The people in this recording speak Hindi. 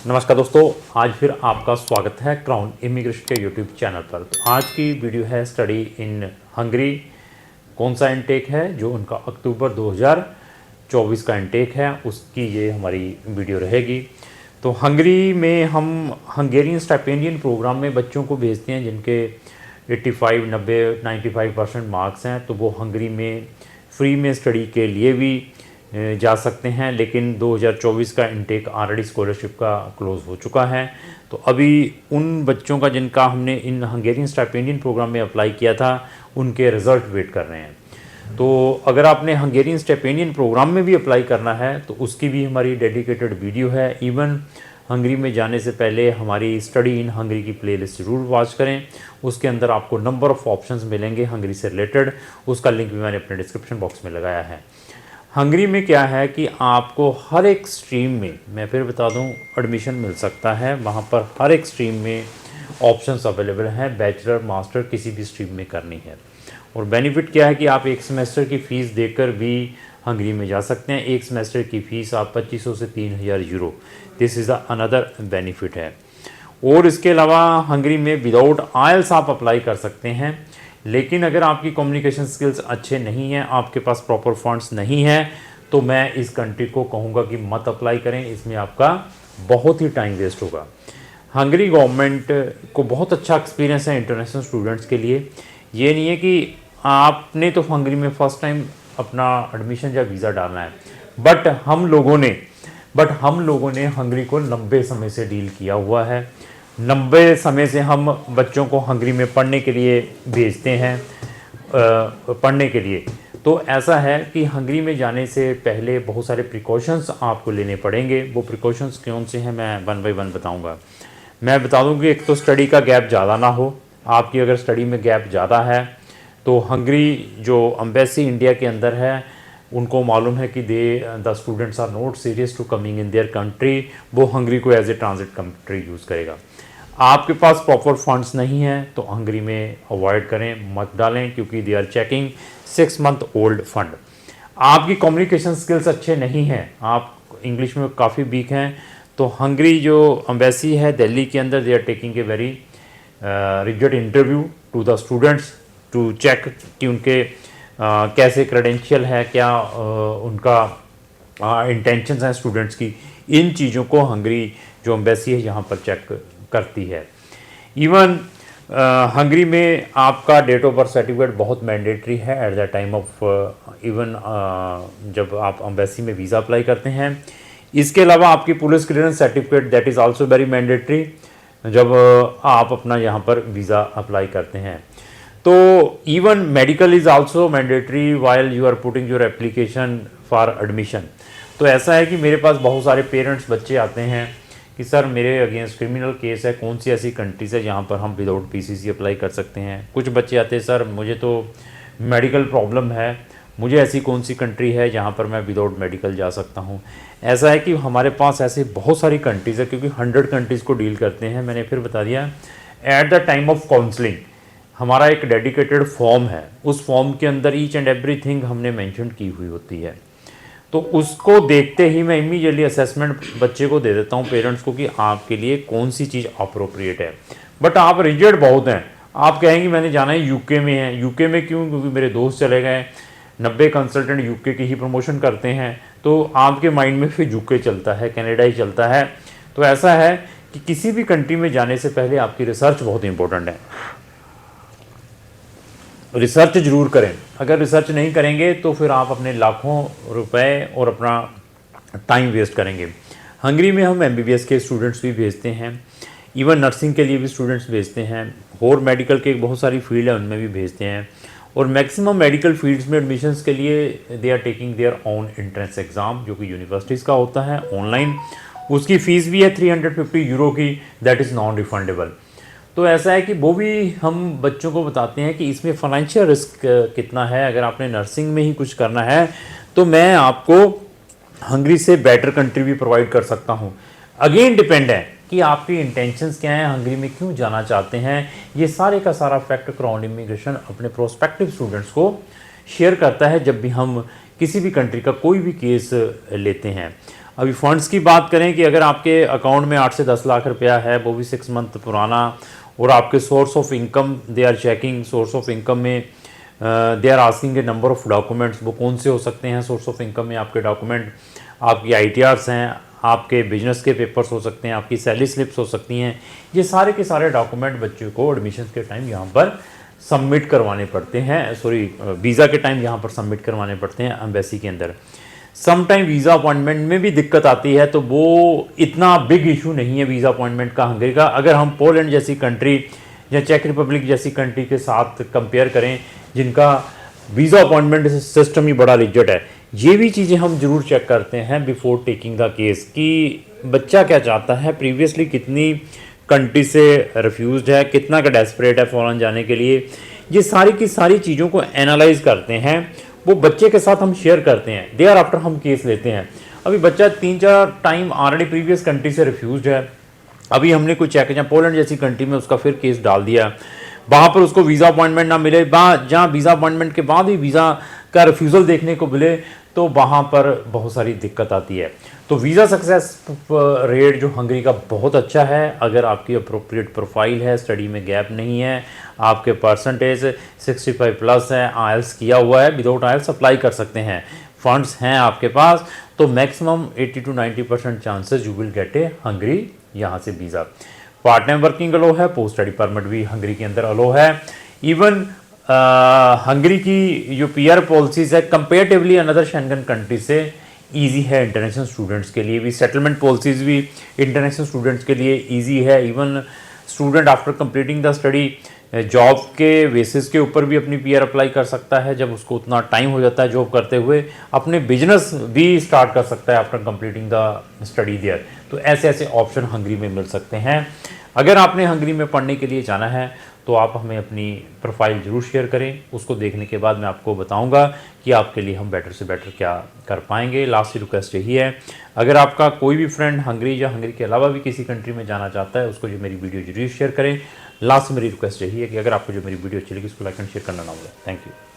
नमस्कार दोस्तों, आज फिर आपका स्वागत है क्राउन इमिग्रेशन के यूट्यूब चैनल पर। तो आज की वीडियो है स्टडी इन हंगरी। कौन सा इनटेक है जो उनका अक्टूबर 2024 का इनटेक है, उसकी ये हमारी वीडियो रहेगी। तो हंगरी में हम हंगेरियन स्टाइपेंडियन प्रोग्राम में बच्चों को भेजते हैं जिनके 85, 90, 95% मार्क्स हैं, तो वो हंगरी में फ्री में स्टडी के लिए भी जा सकते हैं। लेकिन 2024 का इनटेक ऑलरेडी स्कॉलरशिप का क्लोज़ हो चुका है। तो अभी उन बच्चों का जिनका हमने इन हंगेरियन स्टाइपेंडियन प्रोग्राम में अप्लाई किया था, उनके रिज़ल्ट वेट कर रहे हैं। तो अगर आपने हंगेरियन स्टाइपेंडियन प्रोग्राम में भी अप्लाई करना है तो उसकी भी हमारी डेडिकेटेड वीडियो है। इवन हंगरी में जाने से पहले हमारी स्टडी इन हंगरी की प्लेलिस्ट ज़रूर वॉच करें। उसके अंदर आपको नंबर ऑफ़ ऑप्शंस मिलेंगे हंगरी से रिलेटेड, उसका लिंक भी मैंने अपने डिस्क्रिप्शन बॉक्स में लगाया है। हंगरी में क्या है कि आपको हर एक स्ट्रीम में, मैं फिर बता दूं, एडमिशन मिल सकता है। वहाँ पर हर एक स्ट्रीम में ऑप्शंस अवेलेबल हैं, बैचलर मास्टर किसी भी स्ट्रीम में करनी है। और बेनिफिट क्या है कि आप एक सेमेस्टर की फ़ीस देकर भी हंगरी में जा सकते हैं। एक सेमेस्टर की फ़ीस आप 2500 से 3000 euro, this is another benefit है। और इसके अलावा हंगरी में विदाउट आइल्स आप अप्लाई कर सकते हैं। लेकिन अगर आपकी कम्युनिकेशन स्किल्स अच्छे नहीं हैं, आपके पास प्रॉपर फंड्स नहीं हैं, तो मैं इस कंट्री को कहूँगा कि मत अप्लाई करें। इसमें आपका बहुत ही टाइम वेस्ट होगा। हंगरी गवर्नमेंट को बहुत अच्छा एक्सपीरियंस है इंटरनेशनल स्टूडेंट्स के लिए। ये नहीं है कि आपने तो हंगरी में फ़र्स्ट टाइम अपना एडमिशन या वीज़ा डालना है, बट हम लोगों ने हंगरी को लंबे समय से डील किया हुआ है। 90 समय से हम बच्चों को हंगरी में पढ़ने के लिए भेजते हैं। पढ़ने के लिए तो ऐसा है कि हंगरी में जाने से पहले बहुत सारे प्रिकॉशंस आपको लेने पड़ेंगे। वो प्रिकॉशंस कौन से हैं मैं वन बाय वन बताऊंगा। मैं बता दूं कि एक तो स्टडी का गैप ज़्यादा ना हो। आपकी अगर स्टडी में गैप ज़्यादा है तो हंगरी जो एम्बेसी इंडिया के अंदर है, उनको मालूम है कि the students are not serious to coming in their country. वो हंगरी को as a transit country use करेगा। आपके पास प्रॉपर फंड्स नहीं हैं तो हंगरी में अवॉइड करें, मत डालें, क्योंकि they are checking 6 month old fund. आपकी कम्युनिकेशन स्किल्स अच्छे नहीं हैं, आप इंग्लिश में काफ़ी वीक हैं, तो हंगरी जो एम्बेसी है दिल्ली के अंदर, they are taking a very rigid interview to the students to check कि उनके कैसे क्रेडेंशियल है, क्या उनका इंटेंशंस हैं स्टूडेंट्स की। इन चीज़ों को हंगरी जो एम्बेसी है यहाँ पर चेक करती है। इवन हंगरी में आपका डेट ऑफ बर्थ सर्टिफिकेट बहुत मैंडेटरी है at the time of even जब आप एम्बेसी में वीज़ा अप्लाई करते हैं। इसके अलावा आपकी police clearance certificate that is also very mandatory जब आप अपना यहाँ पर वीज़ा अप्लाई करते हैं। तो even medical is also mandatory while you are putting your application for admission. तो ऐसा है कि मेरे पास बहुत सारे पेरेंट्स, बच्चे आते हैं कि सर मेरे अगेंस्ट क्रिमिनल केस है, कौन सी ऐसी कंट्रीज़ है जहाँ पर हम विदाउट पीसीसी अप्लाई कर सकते हैं। कुछ बच्चे आते हैं, सर मुझे तो मेडिकल प्रॉब्लम है, मुझे ऐसी कौन सी कंट्री है जहाँ पर मैं विदाउट मेडिकल जा सकता हूँ। ऐसा है कि हमारे पास ऐसे बहुत सारी कंट्रीज़ है, क्योंकि 100 कंट्रीज़ को डील करते हैं। मैंने फिर बता दिया, at the time of counselling हमारा एक डेडिकेटेड फॉर्म है। उस फॉर्म के अंदर ईच एंड एवरीथिंग हमने मेंशन की हुई होती है। तो उसको देखते ही मैं इमीडिएटली असेसमेंट बच्चे को दे देता हूँ, पेरेंट्स को, कि आपके लिए कौन सी चीज़ अप्रोप्रिएट है। बट आप रिजिड बहुत हैं, आप कहेंगे मैंने जाना है यूके में है। यूके में क्यों? क्योंकि मेरे दोस्त चले गए, 90 कंसल्टेंट यूके की ही प्रमोशन करते हैं। तो आपके माइंड में फिर यूके चलता है, कनाडा ही चलता है। तो ऐसा है कि किसी भी कंट्री में जाने से पहले आपकी रिसर्च बहुत इंपॉर्टेंट है। रिसर्च ज़रूर करें। अगर रिसर्च नहीं करेंगे तो फिर आप अपने लाखों रुपए और अपना टाइम वेस्ट करेंगे। हंगरी में हम एमबीबीएस के स्टूडेंट्स भी भेजते हैं, इवन नर्सिंग के लिए भी स्टूडेंट्स भेजते हैं, और मेडिकल के बहुत सारी फील्ड है उनमें भी भेजते हैं। और मैक्सिमम मेडिकल फील्ड्स में एडमिशन्स के लिए they are taking their own entrance exam, जो कि यूनिवर्सिटीज़ का होता है ऑनलाइन। उसकी फ़ीस भी है 350 यूरो की, दैट इज़ नॉन रिफंडेबल। तो ऐसा है कि वो भी हम बच्चों को बताते हैं कि इसमें फाइनेंशियल रिस्क कितना है। अगर आपने नर्सिंग में ही कुछ करना है तो मैं आपको हंगरी से बेटर कंट्री भी प्रोवाइड कर सकता हूँ। अगेन डिपेंड है कि आपकी इंटेंशंस क्या हैं, हंगरी में क्यों जाना चाहते हैं। ये सारे का सारा फैक्ट क्राउन इमिग्रेशन अपने प्रोस्पेक्टिव स्टूडेंट्स को शेयर करता है जब भी हम किसी भी कंट्री का कोई भी केस लेते हैं। अभी फंड्स की बात करें कि अगर आपके अकाउंट में 8 से 10 लाख रुपया है, वो भी 6 मंथ पुराना, और आपके source of income they are checking, source of income में they are asking a number of documents, वो कौन से हो सकते हैं सोर्स ऑफ इनकम में आपके डॉक्यूमेंट, आपकी ITRs हैं, आपके बिजनेस के पेपर्स हो सकते हैं, आपकी सैलरी स्लिप्स हो सकती हैं। ये सारे के सारे डॉक्यूमेंट बच्चों को एडमिशन के टाइम यहाँ पर सबमिट करवाने पड़ते हैं, सॉरी वीज़ा के टाइम यहाँ पर सबमिट करवाने पड़ते हैं एम्बेसी के अंदर। सम टाइम वीज़ा अपॉइंटमेंट में भी दिक्कत आती है, तो वो इतना बिग इशू नहीं है वीज़ा अपॉइंटमेंट का हंगरी का। अगर हम पोलैंड जैसी कंट्री या चेक रिपब्लिक जैसी कंट्री के साथ कंपेयर करें जिनका वीज़ा अपॉइंटमेंट सिस्टम ही बड़ा लिजट है, ये भी चीज़ें हम जरूर चेक करते हैं बिफोर टेकिंग द केस कि बच्चा क्या चाहता है, प्रीवियसली कितनी कंट्री से रिफ्यूज़ड है, कितना का डेस्परेट है फॉरेन जाने के लिए। ये सारी की सारी चीज़ों को एनालाइज करते हैं, वो बच्चे के साथ हम शेयर करते हैं, देयर आफ्टर हम केस लेते हैं। अभी बच्चा 3-4 टाइम ऑलरेडी प्रीवियस कंट्री से रिफ्यूज़ड है, अभी हमने कोई चेक जहाँ पोलैंड जैसी कंट्री में उसका फिर केस डाल दिया, वहाँ पर उसको वीज़ा अपॉइंटमेंट ना मिले, जहाँ वीज़ा अपॉइंटमेंट के बाद भी वीज़ा का रिफ्यूज़ल देखने को मिले, तो वहाँ पर बहुत सारी दिक्कत आती है। तो वीज़ा सक्सेस रेट जो हंगरी का बहुत अच्छा है, अगर आपकी अप्रोप्रिएट प्रोफाइल है, स्टडी में गैप नहीं है, आपके परसेंटेज 65+ है, IELTS किया हुआ है, विदाउट IELTS अप्लाई कर सकते हैं, फंड्स हैं आपके पास, तो maximum 80 to 90% chances you will get A Hungary यहाँ से वीज़ा। पार्ट टाइम वर्किंग अलो है, पोस्ट स्टडी परमिट भी हंगरी के अंदर अलो है। इवन हंगरी की जो PR पॉलिसीज़ है कंपेरेटिवली अनदर शेंगन कंट्री से ईजी है इंटरनेशनल स्टूडेंट्स के लिए भी, सेटलमेंट पॉलिसीज़ भी इंटरनेशनल स्टूडेंट्स के लिए ईजी है। Even student after completing the study job के बेसिस के ऊपर भी अपनी PR अप्लाई कर सकता है, जब उसको उतना टाइम हो जाता है जॉब करते हुए, अपने बिजनेस भी स्टार्ट कर सकता है after completing the study there. तो ऐसे ऐसे ऑप्शन हंगरी में मिल सकते हैं। अगर आपने हंगरी में पढ़ने के लिए जाना है तो आप हमें अपनी प्रोफाइल ज़रूर शेयर करें, उसको देखने के बाद मैं आपको बताऊंगा कि आपके लिए हम बेटर से बेटर क्या कर पाएंगे। लास्ट रिक्वेस्ट यही है, अगर आपका कोई भी फ्रेंड हंगरी या हंगरी के अलावा भी किसी कंट्री में जाना चाहता है, उसको जो मेरी वीडियो जरूर शेयर करें। लास्ट मेरी रिक्वेस्ट यही है कि अगर आपको जो मेरी वीडियो अच्छी लगी उसको लाइक एंड शेयर करना ना भूलें। Thank you.